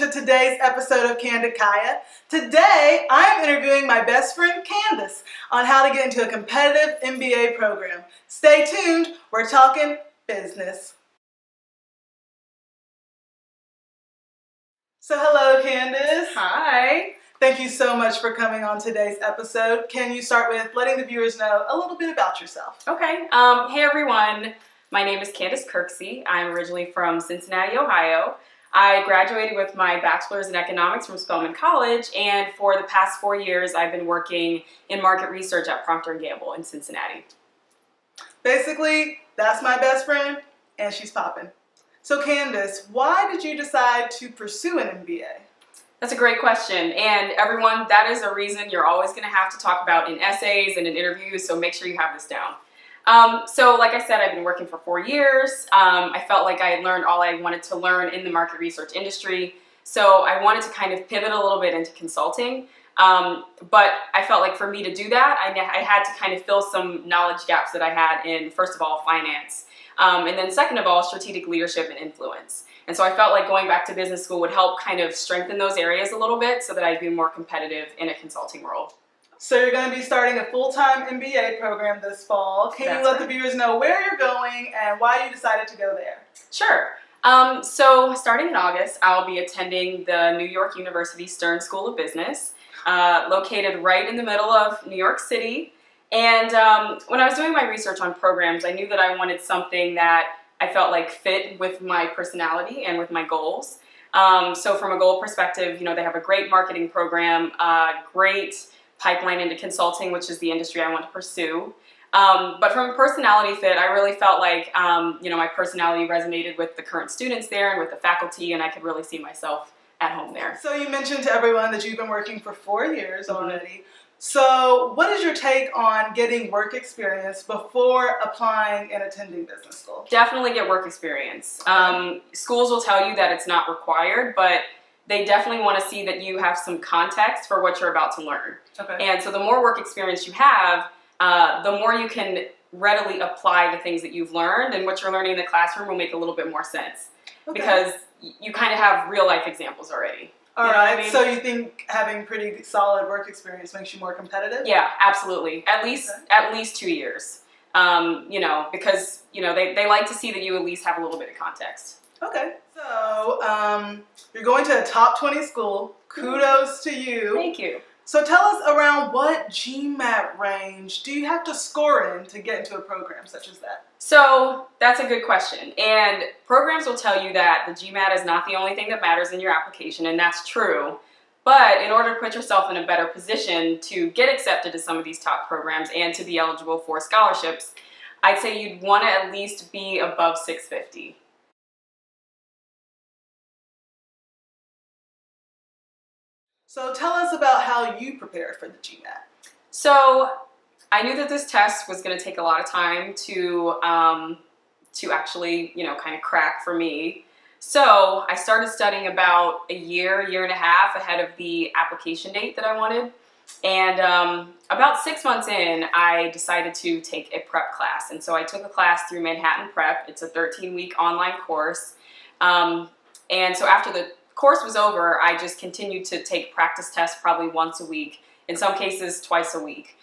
to today's episode of Candid Kaya. Today, I am interviewing my best friend Candace on how to get into a competitive MBA program. Stay tuned, we're talking business. So hello, Candace. Hi. Thank you so much for coming on today's episode. Can you start with letting the viewers know a little bit about yourself? Okay. Hey everyone. My name is Candace Kirksey. I'm originally from Cincinnati, Ohio. I graduated with my bachelor's in economics from Spelman College, and for the past 4 years, I've been working in market research at Procter & Gamble in Cincinnati. Basically, that's my best friend, and she's popping. So Candace, why did you decide to pursue an MBA? That's a great question, and everyone, that is a reason you're always going to have to talk about in essays and in interviews, so make sure you have this down. So like I said, I've been working for 4 years. I felt like I had learned all I wanted to learn in the market research industry, so I wanted to kind of pivot a little bit into consulting, but I felt like for me to do that, I had to kind of fill some knowledge gaps that I had in, first of all, finance, and then second of all, strategic leadership and influence. And so I felt like going back to business school would help kind of strengthen those areas a little bit so that I'd be more competitive in a consulting role. So you're going to be starting a full-time MBA program this fall. Can you let the viewers know where you're going and why you decided to go there? Sure. So starting in August, I'll be attending the New York University Stern School of Business, located right in the middle of New York City. And when I was doing my research on programs, I knew that I wanted something that I felt like fit with my personality and with my goals. So from a goal perspective, you know, they have a great marketing program, great pipeline into consulting, which is the industry I want to pursue. But from a personality fit, I really felt like, you know, my personality resonated with the current students there and with the faculty, and I could really see myself at home there. So you mentioned to everyone that you've been working for 4 years already. So what is your take on getting work experience before applying and attending business school? Definitely get work experience. Schools will tell you that it's not required, but they definitely want to see that you have some context for what you're about to learn. Okay. And so the more work experience you have, the more you can readily apply the things that you've learned, and what you're learning in the classroom will make a little bit more sense. Okay. Because you kind of have real life examples already. All right. I mean? So you think having pretty solid work experience makes you more competitive? Yeah, absolutely. At least 2 years. You know, because you know they like to see that you at least have a little bit of context. Okay. So you're going to a top 20 school. Kudos to you. Thank you. So tell us around what GMAT range do you have to score in to get into a program such as that? So that's a good question. And programs will tell you that the GMAT is not the only thing that matters in your application, and that's true. But in order to put yourself in a better position to get accepted to some of these top programs and to be eligible for scholarships, I'd say you'd want to at least be above 650. So tell us about how you prepared for the GMAT. So I knew that this test was going to take a lot of time to actually, you know, kind of crack for me. So I started studying about a year and a half ahead of the application date that I wanted. And about 6 months in, I decided to take a prep class. And so I took a class through Manhattan Prep. It's a 13-week online course. And so after the course was over, I just continued to take practice tests probably once a week, in some cases twice a week,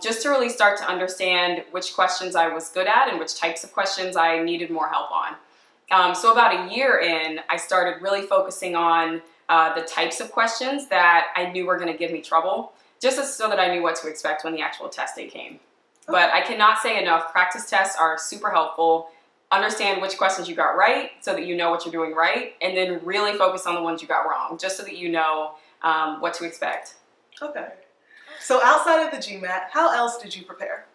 just to really start to understand which questions I was good at and which types of questions I needed more help on. So about a year in, I started really focusing on the types of questions that I knew were going to give me trouble, just so that I knew what to expect when the actual test day came. Okay. But I cannot say enough, practice tests are super helpful. Understand which questions you got right so that you know what you're doing right, and then really focus on the ones you got wrong, just so that you know what to expect. Okay. So outside of the GMAT, how else did you prepare?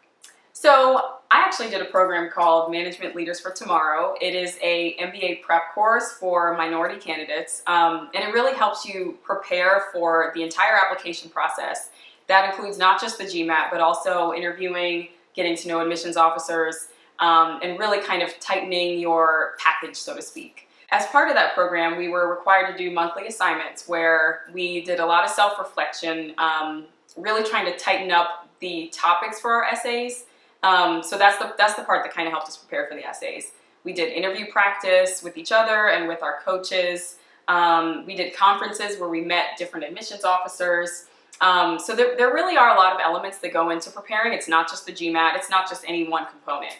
So I actually did a program called Management Leaders for Tomorrow. It is a MBA Prep course for minority candidates, and it really helps you prepare for the entire application process. That includes not just the GMAT, but also interviewing, getting to know admissions officers, and really kind of tightening your package, so to speak. As part of that program, we were required to do monthly assignments where we did a lot of self-reflection, really trying to tighten up the topics for our essays. So that's the part that kind of helped us prepare for the essays. We did interview practice with each other and with our coaches. We did conferences where we met different admissions officers. So there really are a lot of elements that go into preparing. It's not just the GMAT. It's not just any one component.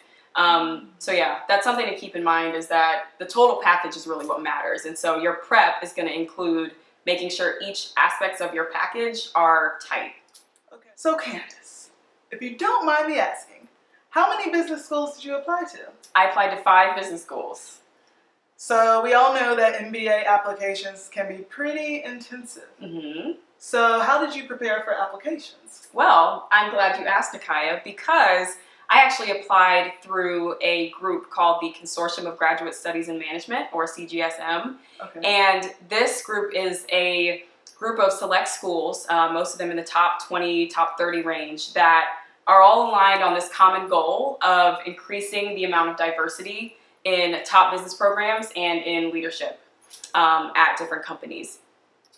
So yeah, that's something to keep in mind, is that the total package is really what matters. And so your prep is going to include making sure each aspects of your package are tight. Okay. So Candace, if you don't mind me asking, how many business schools did you apply to? I applied to 5 business schools. So we all know that MBA applications can be pretty intensive. Mm-hmm. So how did you prepare for applications? Well, I'm glad you asked, Nakaya, because I actually applied through a group called the Consortium of Graduate Studies in Management, or CGSM. Okay. And this group is a group of select schools, most of them in the top 20, top 30 range, that are all aligned on this common goal of increasing the amount of diversity in top business programs and in leadership at different companies.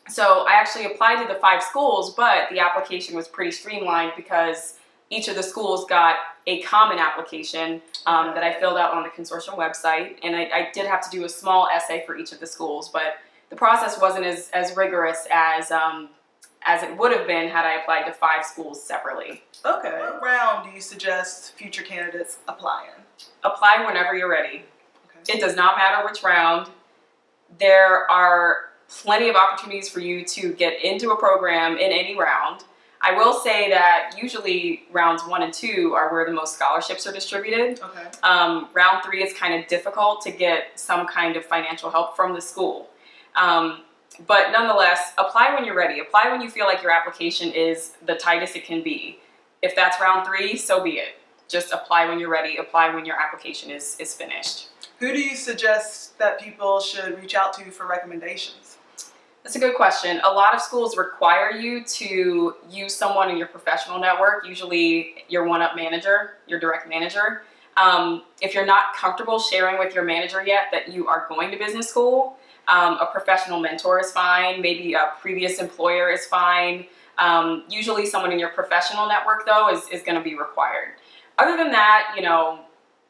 So I actually applied to the 5 schools, but the application was pretty streamlined because each of the schools got a common application that I filled out on the consortium website, and I did have to do a small essay for each of the schools, but the process wasn't as rigorous as it would have been had I applied to 5 schools separately. Okay. What round do you suggest future candidates apply in? Apply whenever you're ready. Okay. It does not matter which round. There are plenty of opportunities for you to get into a program in any round. I will say that usually rounds 1 and 2 are where the most scholarships are distributed. Okay. Round 3 is kind of difficult to get some kind of financial help from the school. But nonetheless, apply when you're ready. Apply when you feel like your application is the tightest it can be. If that's round 3, so be it. Just apply when you're ready. Apply when your application is finished. Who do you suggest that people should reach out to for recommendations? That's a good question. A lot of schools require you to use someone in your professional network, usually your one-up manager, your direct manager. If you're not comfortable sharing with your manager yet that you are going to business school, a professional mentor is fine. Maybe a previous employer is fine. Usually someone in your professional network, though, is going to be required. Other than that,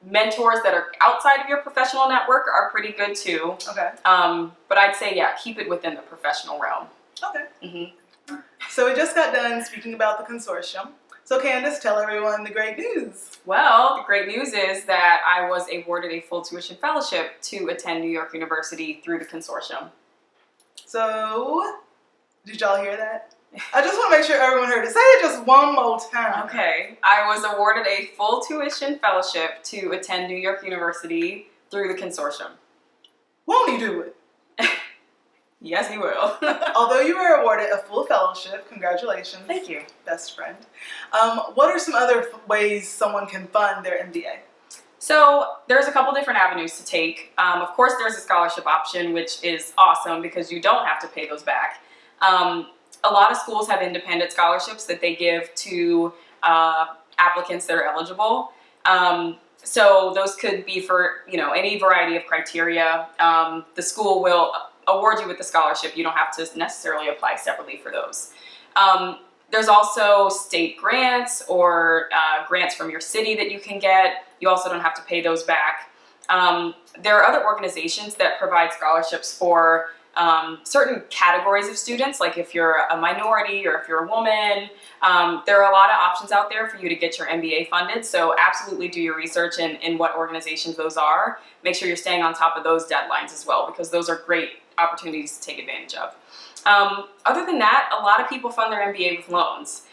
mentors that are outside of your professional network are pretty good too. Okay. But I'd say, yeah, keep it within the professional realm. Okay. Mm-hmm. So we just got done speaking about the consortium. So Candace, tell everyone the great news. Well, the great news is that I was awarded a full tuition fellowship to attend New York University through the consortium. So, did y'all hear that? I just want to make sure everyone heard it. Say it just one more time. Okay. I was awarded a full tuition fellowship to attend New York University through the consortium. Won't he do it? Yes, he will. Although you were awarded a full fellowship, congratulations. Thank you. Best friend. What are some other ways someone can fund their MBA? So there's a couple different avenues to take. Of course, there's a scholarship option, which is awesome because you don't have to pay those back. A lot of schools have independent scholarships that they give to applicants that are eligible. So those could be for any variety of criteria. The school will award you with the scholarship. You don't have to necessarily apply separately for those. There's also state grants or grants from your city that you can get. You also don't have to pay those back. There are other organizations that provide scholarships for certain categories of students, like if you're a minority or if you're a woman. There are a lot of options out there for you to get your MBA funded, so absolutely do your research in what organizations those are. Make sure you're staying on top of those deadlines as well, because those are great opportunities to take advantage of. Other than that, a lot of people fund their MBA with loans.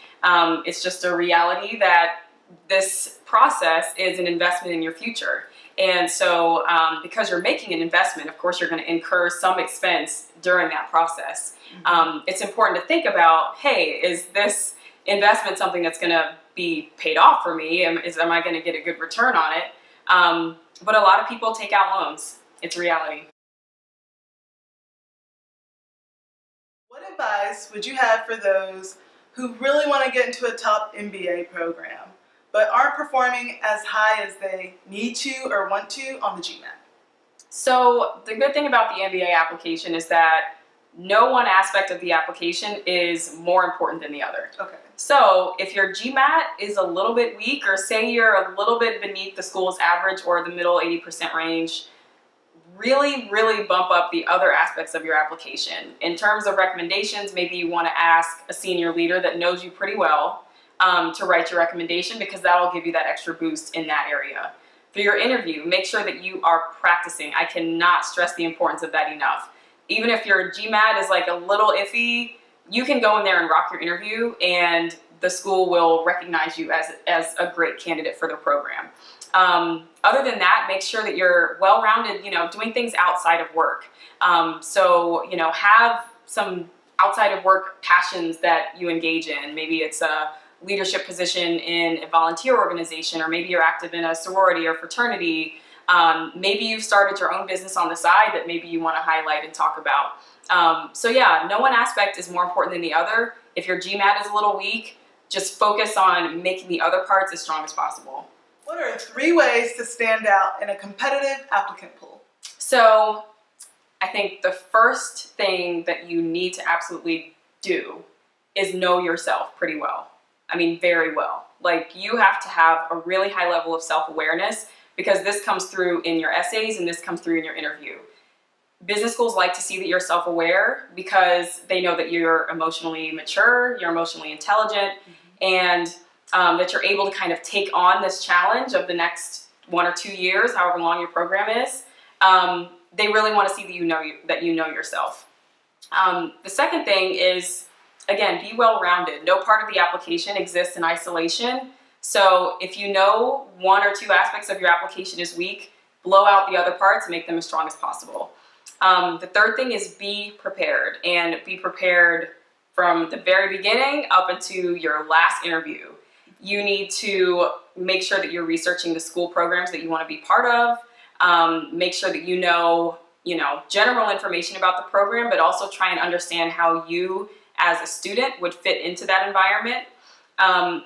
It's just a reality that this process is an investment in your future. And so because you're making an investment, of course, you're going to incur some expense during that process. It's important to think about, hey, is this investment something that's going to be paid off for me? Am I going to get a good return on it? But a lot of people take out loans. It's a reality. What advice would you have for those who really want to get into a top MBA program, but aren't performing as high as they need to or want to on the GMAT? So the good thing about the MBA application is that no one aspect of the application is more important than the other. Okay. So if your GMAT is a little bit weak, or say you're a little bit beneath the school's average or the middle 80% range, really, really bump up the other aspects of your application. In terms of recommendations, maybe you want to ask a senior leader that knows you pretty well to write your recommendation, because that'll give you that extra boost in that area. For your interview, make sure that you are practicing. I cannot stress the importance of that enough. Even if your GMAT is like a little iffy, you can go in there and rock your interview, and the school will recognize you as a great candidate for their program. Other than that, make sure that you're well-rounded, doing things outside of work. Have some outside of work passions that you engage in. Maybe it's a leadership position in a volunteer organization, or maybe you're active in a sorority or fraternity. Maybe you've started your own business on the side that maybe you want to highlight and talk about. No one aspect is more important than the other. If your GMAT is a little weak, just focus on making the other parts as strong as possible. What are 3 ways to stand out in a competitive applicant pool? So I think the first thing that you need to absolutely do is know yourself pretty well. I mean, very well. Like, you have to have a really high level of self-awareness, because this comes through in your essays and this comes through in your interview. Business schools like to see that you're self-aware because they know that you're emotionally mature, you're emotionally intelligent, and that you're able to kind of take on this challenge of the next 1 or 2 years, however long your program is. They really want to see that you know yourself. The second thing is, again, be well-rounded. No part of the application exists in isolation. So if you know 1 or 2 aspects of your application is weak, blow out the other parts and make them as strong as possible. The third thing is be prepared, and be prepared from the very beginning up into your last interview. You need to make sure that you're researching the school programs that you want to be part of. Make sure that you know general information about the program, but also try and understand how you as a student would fit into that environment.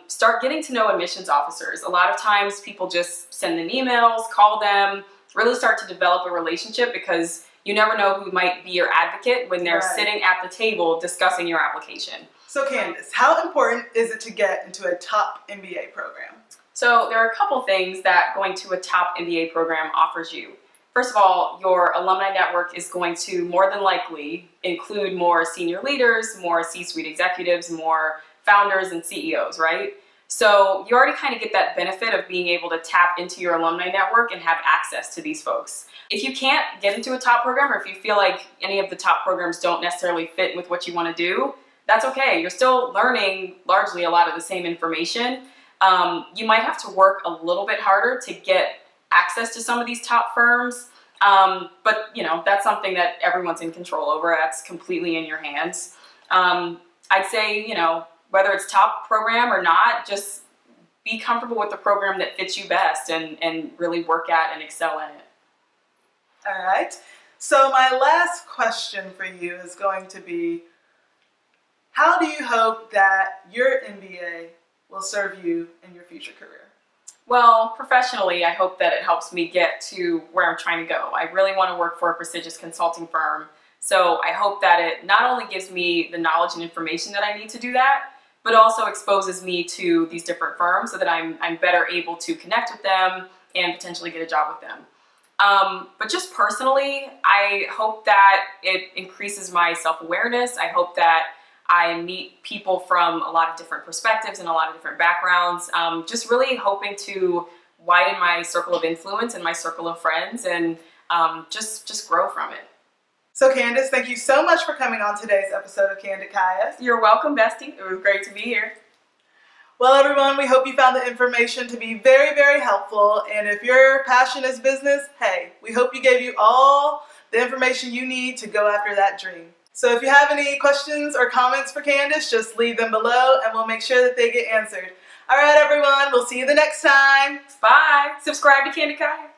Start getting to know admissions officers. A lot of times people just send them emails, call them, really start to develop a relationship, because you never know who might be your advocate when they're sitting at the table discussing your application. So Candace, how important is it to get into a top MBA program? So there are a couple things that going to a top MBA program offers you. First of all, your alumni network is going to more than likely include more senior leaders, more C-suite executives, more founders and CEOs, right? So you already kind of get that benefit of being able to tap into your alumni network and have access to these folks. If you can't get into a top program, or if you feel like any of the top programs don't necessarily fit with what you want to do, that's okay. You're still learning largely a lot of the same information. You might have to work a little bit harder to get access to some of these top firms, but that's something that everyone's in control over. That's completely in your hands. I'd say, whether it's top program or not, just be comfortable with the program that fits you best and really work at and excel in it. All right. So my last question for you is going to be, how do you hope that your MBA will serve you in your future career? Well, professionally, I hope that it helps me get to where I'm trying to go. I really want to work for a prestigious consulting firm. So I hope that it not only gives me the knowledge and information that I need to do that, but also exposes me to these different firms so that I'm better able to connect with them and potentially get a job with them. But just personally, I hope that it increases my self-awareness. I hope that I meet people from a lot of different perspectives and a lot of different backgrounds. Just really hoping to widen my circle of influence and my circle of friends, and just grow from it. So Candace, thank you so much for coming on today's episode of Candid Kaya. You're welcome, bestie. It was great to be here. Well, everyone, we hope you found the information to be very, very helpful. And if your passion is business, hey, we hope you gave you all the information you need to go after that dream. So if you have any questions or comments for Candace, just leave them below and we'll make sure that they get answered. All right, everyone, we'll see you the next time. Bye. Subscribe to Candid Kaya.